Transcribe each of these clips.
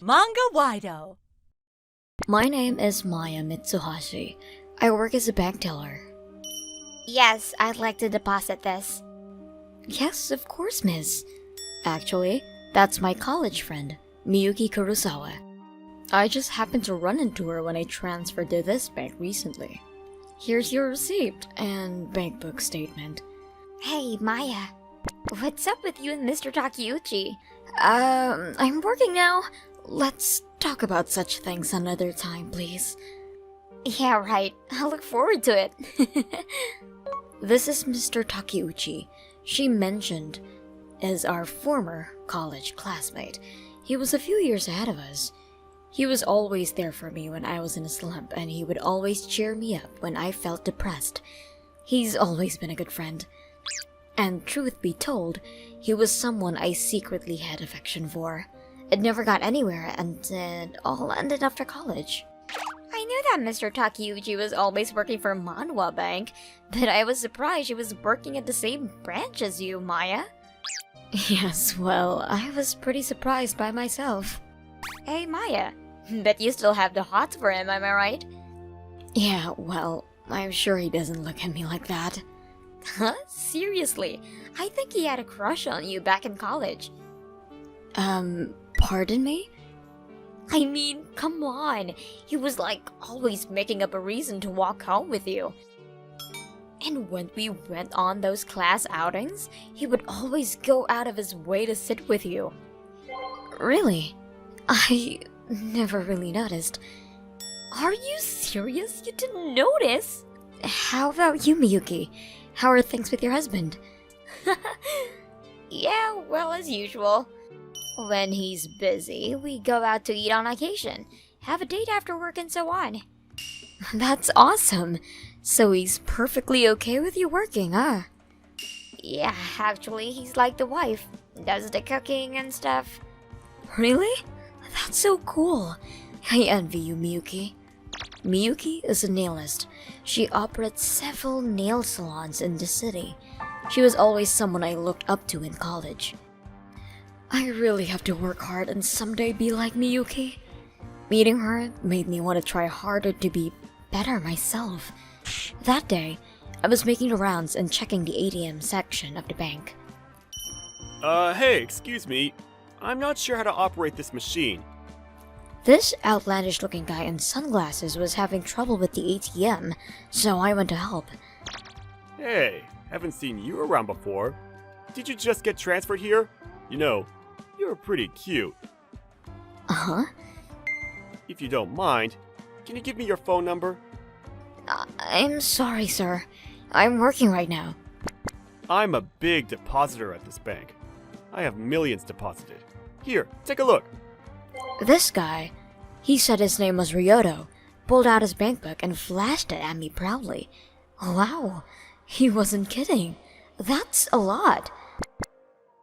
Manga-Waido. My name is Maya Mitsuhashi. I work as a bank teller. Yes, I'd like to deposit this. Yes, of course, miss. Actually, that's my college friend, Miyuki Kurosawa. I just happened to run into her when I transferred to this bank recently. Here's your receipt and bank book statement. Hey, Maya. What's up with you and Mr. Takeuchi? I'm working now. Let's talk about such things another time, please. Yeah, right. I'll look forward to it. This is Mr. Takeuchi. She mentioned is our former college classmate. He was a few years ahead of us. He was always there for me when I was in a slump, and he would always cheer me up when I felt depressed. He's always been a good friend. And truth be told, he was someone I secretly had affection for. It never got anywhere, and it all ended after college. I knew that Mr. Takeuchi was always working for Manhwa Bank, but I was surprised he was working at the same branch as you, Maya. Yes, well, I was pretty surprised by myself. Hey, Maya. Bet you still have the hots for him, am I right? Yeah, well, I'm sure he doesn't look at me like that. Huh? Seriously? I think he had a crush on you back in college. Pardon me? I mean, come on. He was like always making up a reason to walk home with you. And when we went on those class outings, he would always go out of his way to sit with you. Really? I never really noticed. Are you serious? You didn't notice? How about you, Miyuki? How are things with your husband? Yeah, well, as usual. When he's busy, we go out to eat on occasion, have a date after work, and so on. That's awesome. So he's perfectly okay with you working, huh? Yeah, actually, he's like the wife. Does the cooking and stuff. Really? That's so cool. I envy you, Miyuki. Miyuki is a nailist. She operates several nail salons in the city. She was always someone I looked up to in college. I really have to work hard and someday be like Miyuki. Meeting her made me want to try harder to be better myself. That day, I was making the rounds and checking the ATM section of the bank. Hey, excuse me. I'm not sure how to operate this machine. This outlandish-looking guy in sunglasses was having trouble with the ATM, so I went to help. Hey, haven't seen you around before. Did you just get transferred here? You know, you're pretty cute. Uh-huh. If you don't mind, can you give me your phone number? I'm sorry, sir. I'm working right now. I'm a big depositor at this bank. I have millions deposited. Here, take a look. This guy, he said his name was Ryoto, pulled out his bank book and flashed it at me proudly. Wow, he wasn't kidding. That's a lot.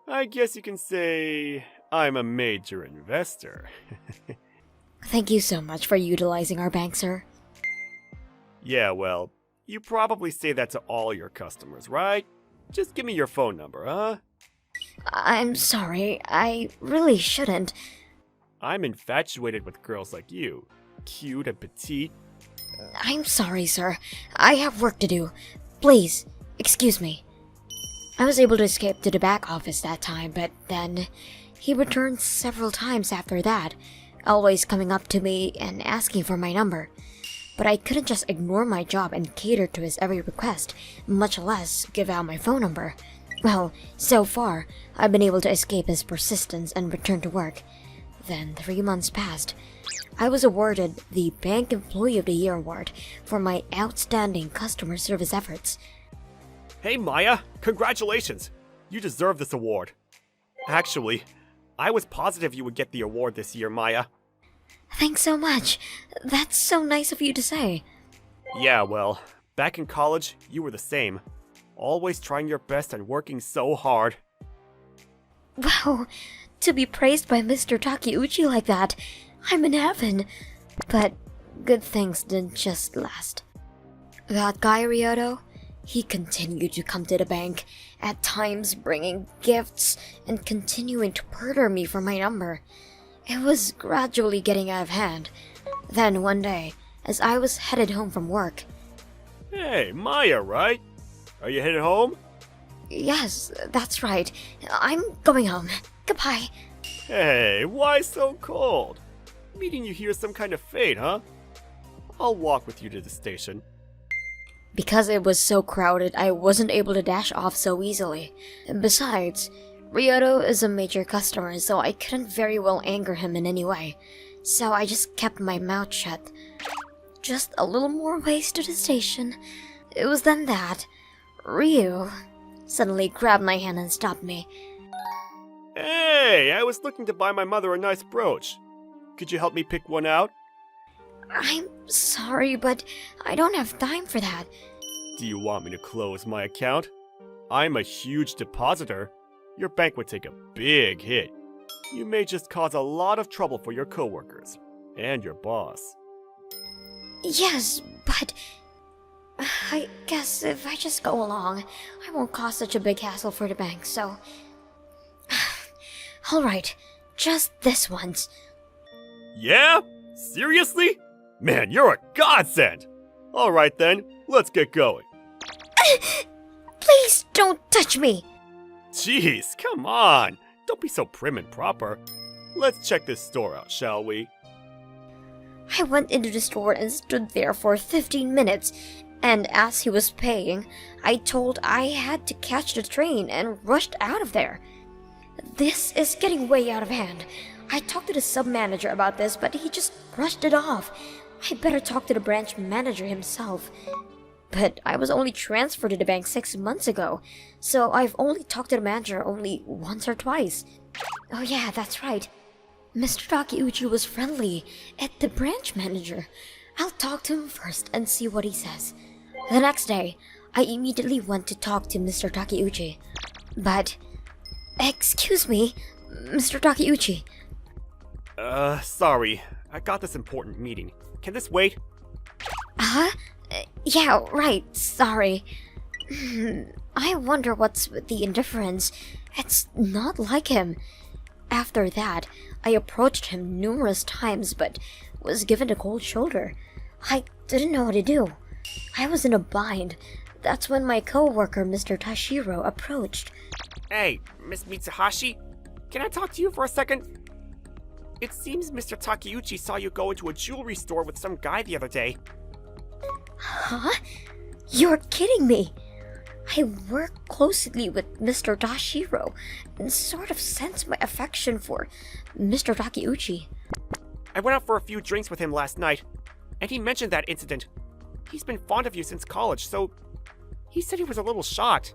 I guess you can say I'm a major investor. Thank you so much for utilizing our bank, sir. Yeah, well, you probably say that to all your customers, right? Just give me your phone number, huh? I'm sorry, I really shouldn't. I'm infatuated with girls like you. Cute and petite. I'm sorry, sir. I have work to do. Please, excuse me. I was able to escape to the back office that time, but then he returned several times after that, always coming up to me and asking for my number. But I couldn't just ignore my job and cater to his every request, much less give out my phone number. Well, so far, I've been able to escape his persistence and return to work. Then 3 months passed. I was awarded the Bank Employee of the Year award for my outstanding customer service efforts. Hey Maya, congratulations! You deserve this award. Actually, I was positive you would get the award this year, Maya. Thanks so much. That's so nice of you to say. Yeah, well, back in college, you were the same. Always trying your best and working so hard. Wow, to be praised by Mr. Takeuchi like that, I'm in heaven. But good things didn't just last. That guy, Ryoto, he continued to come to the bank, at times bringing gifts and continuing to murder me for my number. It was gradually getting out of hand. Then one day, as I was headed home from work... Hey, Maya, right? Are you headed home? Yes, that's right. I'm going home. Goodbye. Hey, why so cold? Meeting you here is some kind of fate, huh? I'll walk with you to the station. Because it was so crowded, I wasn't able to dash off so easily. Besides, Ryoto is a major customer, so I couldn't very well anger him in any way. So I just kept my mouth shut. Just a little more ways to the station. It was then that Ryu suddenly grabbed my hand and stopped me. Hey, I was looking to buy my mother a nice brooch. Could you help me pick one out? I'm sorry, but I don't have time for that. Do you want me to close my account? I'm a huge depositor. Your bank would take a big hit. You may just cause a lot of trouble for your coworkers and your boss. Yes, but I guess if I just go along, I won't cause such a big hassle for the bank, so... Alright, just this once. Yeah? Seriously? Man, you're a godsend! Alright then, let's get going. Please don't touch me! Jeez, come on! Don't be so prim and proper. Let's check this store out, shall we? I went into the store and stood there for 15 minutes, and as he was paying, I told I had to catch the train and rushed out of there. This is getting way out of hand. I talked to the sub-manager about this, but he just brushed it off. I better talk to the branch manager himself. But I was only transferred to the bank 6 months ago, so I've only talked to the manager only once or twice. Oh yeah, that's right. Mr. Takeuchi was friendly at the branch manager. I'll talk to him first and see what he says. The next day, I immediately went to talk to Mr. Takeuchi. But... Excuse me, Mr. Takeuchi. Sorry. I got this important meeting. Can this wait? Huh? Yeah, right, sorry. I wonder what's with the indifference. It's not like him. After that, I approached him numerous times but was given a cold shoulder. I didn't know what to do. I was in a bind. That's when my co-worker, Mr. Tashiro, approached. Hey, Miss Mitsuhashi, can I talk to you for a second? It seems Mr. Takeuchi saw you go into a jewelry store with some guy the other day. Huh? You're kidding me! I work closely with Mr. Tashiro and sort of sense my affection for Mr. Takeuchi. I went out for a few drinks with him last night, and he mentioned that incident. He's been fond of you since college, so he said he was a little shocked.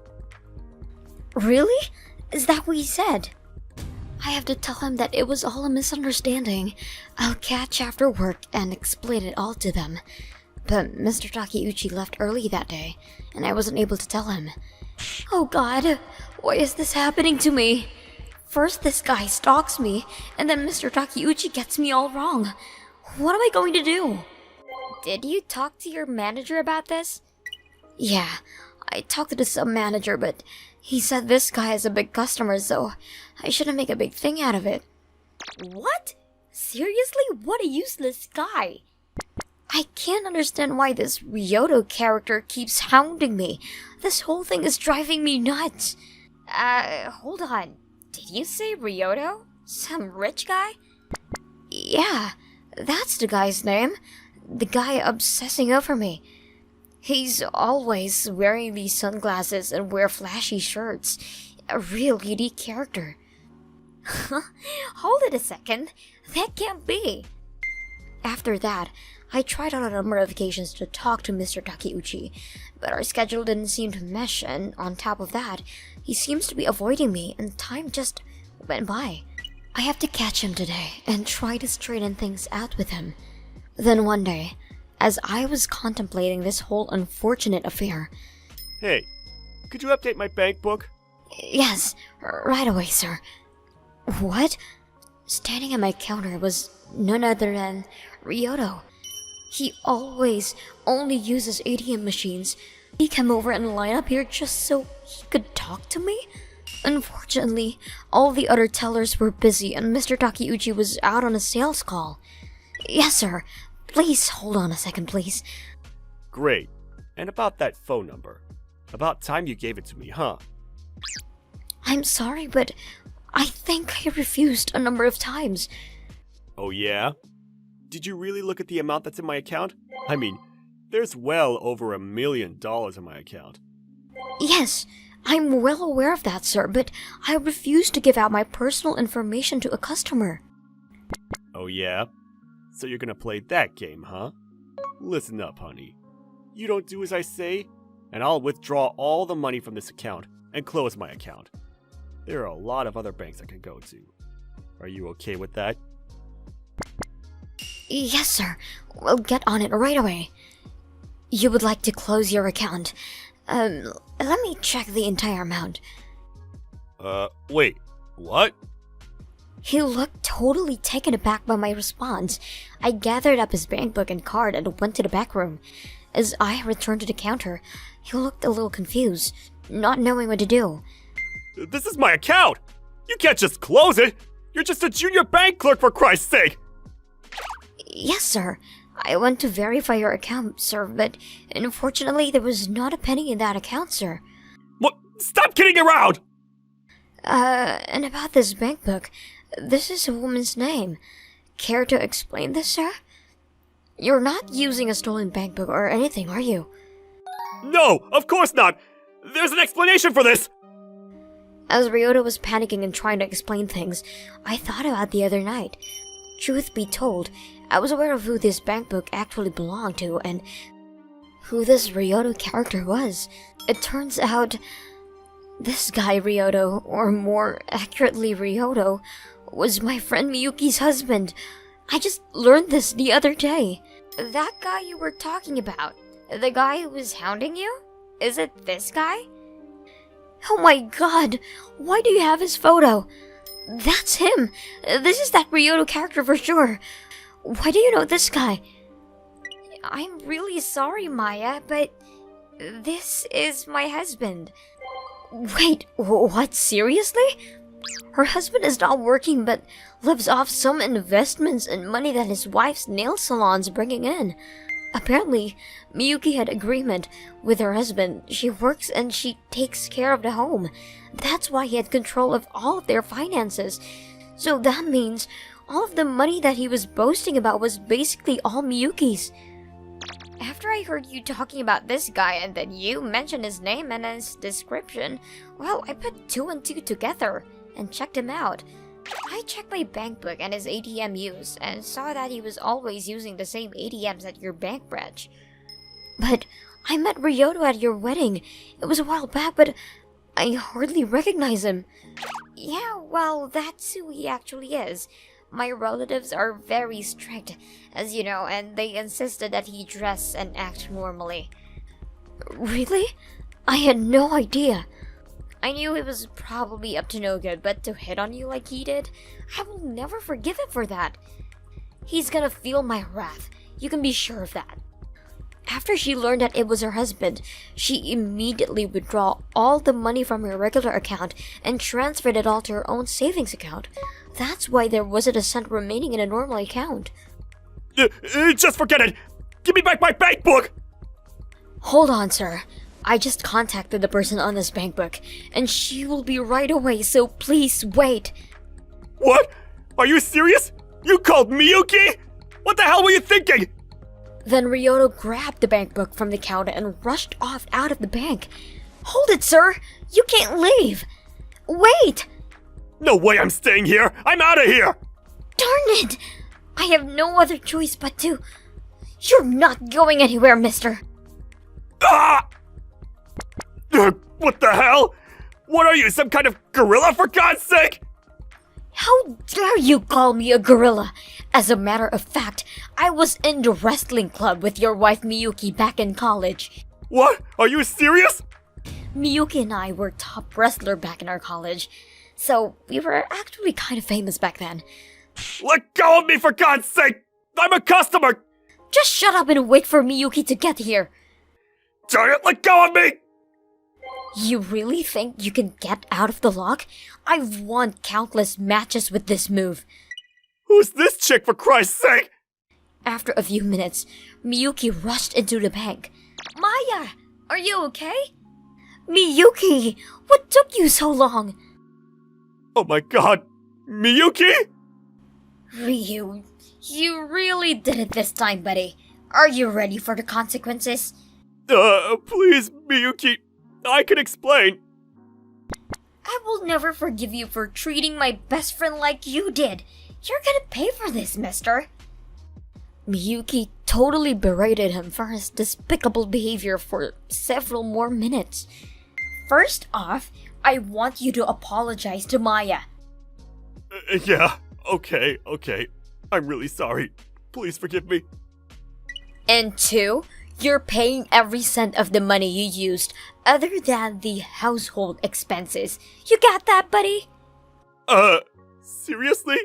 Really? Is that what he said? I have to tell him that it was all a misunderstanding. I'll catch after work and explain it all to them. But Mr. Takeuchi left early that day, and I wasn't able to tell him. Oh god, why is this happening to me? First this guy stalks me, and then Mr. Takeuchi gets me all wrong. What am I going to do? Did you talk to your manager about this? Yeah, I talked to the sub-manager, but he said this guy is a big customer, so I shouldn't make a big thing out of it. What? Seriously? What a useless guy. I can't understand why this Ryoto character keeps hounding me. This whole thing is driving me nuts. Hold on. Did you say Ryoto? Some rich guy? Yeah, that's the guy's name. The guy obsessing over me. He's always wearing these sunglasses and wear flashy shirts. A real unique character. Hold it a second. That can't be. After that, I tried on a number of occasions to talk to Mr. Takeuchi, but our schedule didn't seem to mesh, and on top of that, he seems to be avoiding me, and time just went by. I have to catch him today and try to straighten things out with him. Then one day, as I was contemplating this whole unfortunate affair... Hey, could you update my bank book? Yes, right away, sir. What? Standing at my counter was none other than Ryoto. He always only uses ATM machines. He came over and line up here just so he could talk to me? Unfortunately, all the other tellers were busy and Mr. Takeuchi was out on a sales call. Yes, sir. Please hold on a second, please. Great. And about that phone number. About time you gave it to me, huh? I'm sorry, but I think I refused a number of times. Oh yeah? Did you really look at the amount that's in my account? I mean, there's well over $1 million in my account. Yes, I'm well aware of that, sir, but I refuse to give out my personal information to a customer. Oh yeah? So you're gonna play that game, huh? Listen up, honey. You don't do as I say, and I'll withdraw all the money from this account and close my account. There are a lot of other banks I can go to. Are you okay with that? Yes, sir. We'll get on it right away. You would like to close your account. Let me check the entire amount. Wait, what? He looked totally taken aback by my response. I gathered up his bankbook and card and went to the back room. As I returned to the counter, he looked a little confused, not knowing what to do. This is my account! You can't just close it! You're just a junior bank clerk, for Christ's sake! Yes, sir. I went to verify your account, sir, but unfortunately there was not a penny in that account, sir. What? Stop kidding around! And about this bankbook, this is a woman's name. Care to explain this, sir? You're not using a stolen bankbook or anything, are you? No, of course not! There's an explanation for this! As Ryota was panicking and trying to explain things, I thought about the other night. Truth be told, I was aware of who this bankbook actually belonged to and who this Ryota character was. It turns out, this guy Ryota, or more accurately Ryoto, was my friend Miyuki's husband. I just learned this the other day. That guy you were talking about, the guy who was hounding you? Is it this guy? Oh my god, why do you have his photo? That's him! This is that Ryoto character for sure. Why do you know this guy? I'm really sorry, Maya, but this is my husband. Wait, what? Seriously? Her husband is not working but lives off some investments and money that his wife's nail salon's bringing in. Apparently, Miyuki had agreement with her husband. She works and she takes care of the home. That's why he had control of all of their finances. So that means all of the money that he was boasting about was basically all Miyuki's. After I heard you talking about this guy and then you mentioned his name and his description, well, I put 2 and 2 together and checked him out. I checked my bank book and his ATM use and saw that he was always using the same ATMs at your bank branch. But I met Ryoto at your wedding. It was a while back, but I hardly recognize him. Yeah, well, that's who he actually is. My relatives are very strict, as you know, and they insisted that he dress and act normally. Really? I had no idea. I knew he was probably up to no good, but to hit on you like he did, I will never forgive him for that. He's gonna feel my wrath. You can be sure of that. After she learned that it was her husband, she immediately withdrew all the money from her regular account and transferred it all to her own savings account. That's why there wasn't a cent remaining in a normal account. Just forget it! Give me back my bank book! Hold on, sir. I just contacted the person on this bank book, and she will be right away, so please wait. What? Are you serious? You called Miyuki? What the hell were you thinking? Then Ryoto grabbed the bank book from the counter and rushed off out of the bank. Hold it, sir! You can't leave! Wait! No way I'm staying here! I'm out of here! Darn it! I have no other choice but to... You're not going anywhere, mister! Ah! What the hell? What are you, some kind of gorilla, for God's sake? How dare you call me a gorilla? As a matter of fact, I was in the wrestling club with your wife Miyuki back in college. What? Are you serious? Miyuki and I were top wrestler back in our college, so we were actually kind of famous back then. Let go of me, for God's sake! I'm a customer! Just shut up and wait for Miyuki to get here. Darn it, let go of me! You really think you can get out of the lock? I've won countless matches with this move. Who's this chick, for Christ's sake? After a few minutes, Miyuki rushed into the bank. Maya, are you okay? Miyuki, what took you so long? Oh my god, Miyuki? Ryu, you really did it this time, buddy. Are you ready for the consequences? Please, Miyuki, I can explain. I will never forgive you for treating my best friend like you did. You're gonna pay for this, mister. Miyuki totally berated him for his despicable behavior for several more minutes. First off, I want you to apologize to Maya. Yeah, okay. I'm really sorry. Please forgive me. And two, you're paying every cent of the money you used, other than the household expenses. You got that, buddy? Seriously?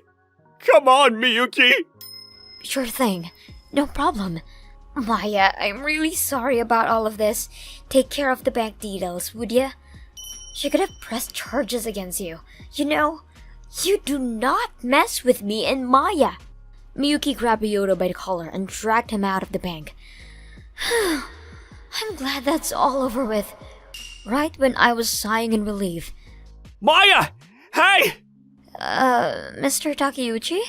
Come on, Miyuki! Sure thing. No problem. Maya, I'm really sorry about all of this. Take care of the bank details, would ya? She could have pressed charges against you. You know, you do not mess with me and Maya. Miyuki grabbed Ryoto by the collar and dragged him out of the bank. I'm glad that's all over with. Right when I was sighing in relief. Maya! Hey! Mr. Takeuchi?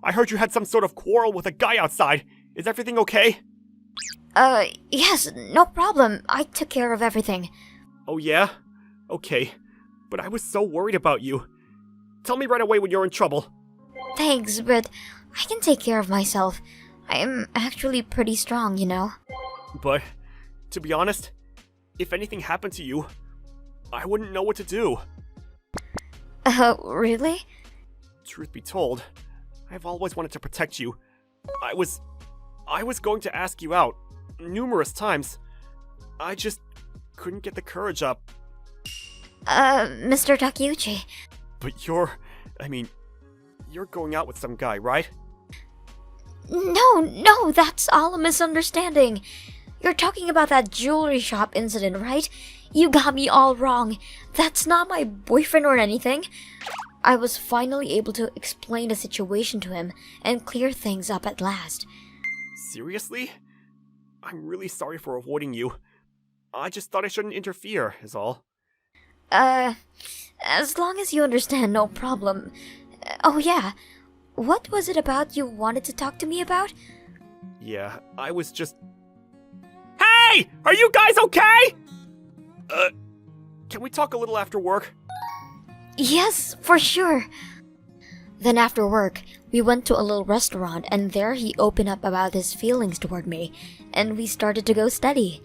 I heard you had some sort of quarrel with a guy outside. Is everything okay? Yes, no problem. I took care of everything. Oh yeah? Okay. But I was so worried about you. Tell me right away when you're in trouble. Thanks, but I can take care of myself. I'm actually pretty strong, you know. But, to be honest, if anything happened to you, I wouldn't know what to do. Really? Truth be told, I've always wanted to protect you. I was going to ask you out numerous times. I just couldn't get the courage up. Mr. Takeuchi. But you're going out with some guy, right? No, that's all a misunderstanding. You're talking about that jewelry shop incident, right? You got me all wrong. That's not my boyfriend or anything. I was finally able to explain the situation to him and clear things up at last. Seriously? I'm really sorry for avoiding you. I just thought I shouldn't interfere, is all. As long as you understand, no problem. Oh yeah, what was it about you wanted to talk to me about? Yeah, I was just... Hey! Are you guys okay? Can we talk a little after work? Yes, for sure. Then after work, we went to a little restaurant and there he opened up about his feelings toward me, and we started to go steady.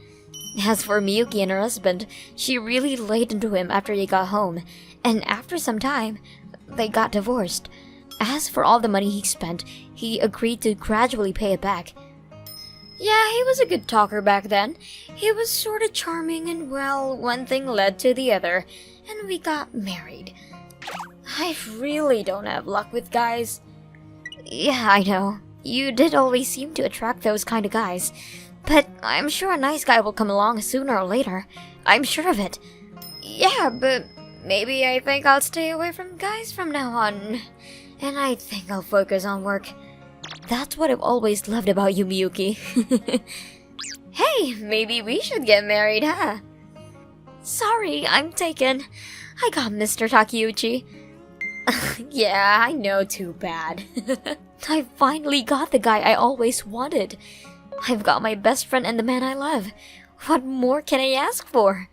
As for Miyuki and her husband, she really laid into him after they got home, and after some time, they got divorced. As for all the money he spent, he agreed to gradually pay it back. Yeah, he was a good talker back then. He was sorta charming and well, one thing led to the other, and we got married. I really don't have luck with guys. Yeah, I know. You did always seem to attract those kind of guys. But I'm sure a nice guy will come along sooner or later. I'm sure of it. Yeah, but maybe I think I'll stay away from guys from now on. And I think I'll focus on work. That's what I've always loved about you, Miyuki. Hey, maybe we should get married, huh? Sorry, I'm taken. I got Mr. Takeuchi. Yeah, I know, too bad. I finally got the guy I always wanted. I've got my best friend and the man I love. What more can I ask for?